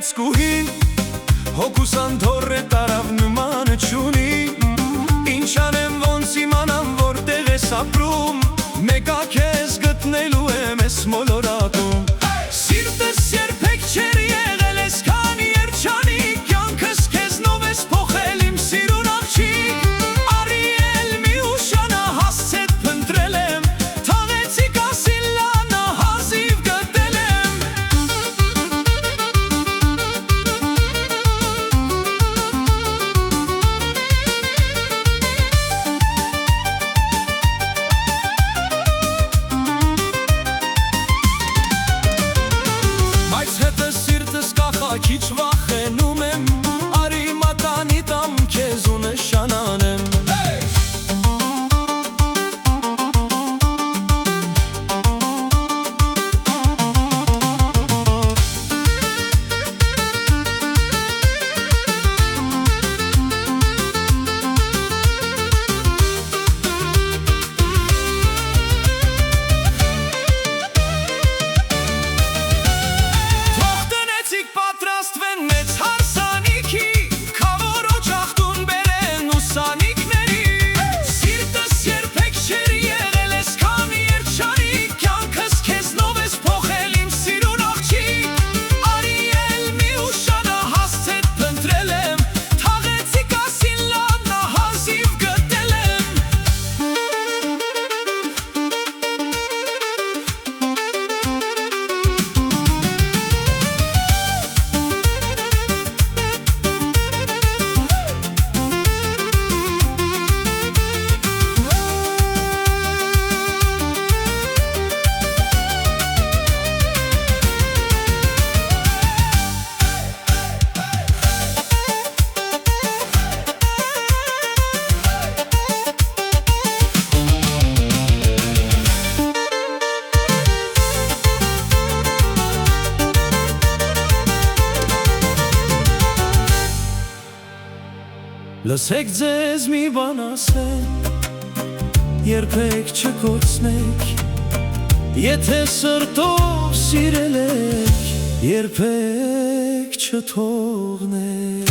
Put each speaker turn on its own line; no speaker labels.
գեղեցկուհին, հոգուս անթոռ է տարավ նմանը չունի, ինչ անեմ ոնց իմանամ որտեղ ես ապրում, մեկա քեզ գտնելու եմ ես մոլորակում, սիրտս երբեք չեր եղել այսքան երջանիկ, կյանքս քեզնով ես փոխել իմ սիրուն աղջիկ, արիել մի ուշանա հասցետ փնտրել եմ, թաղեցի կասին լանա հազիվ գտել եմ, քիչ վախենում եմ, արի մատանի տամ քեզ ու նշանանեմ Լսեք ձեզ մի բան ասեմ, երբեք չկորցնեք, եթե սրտով սիրել եք, երբեք չթողնեք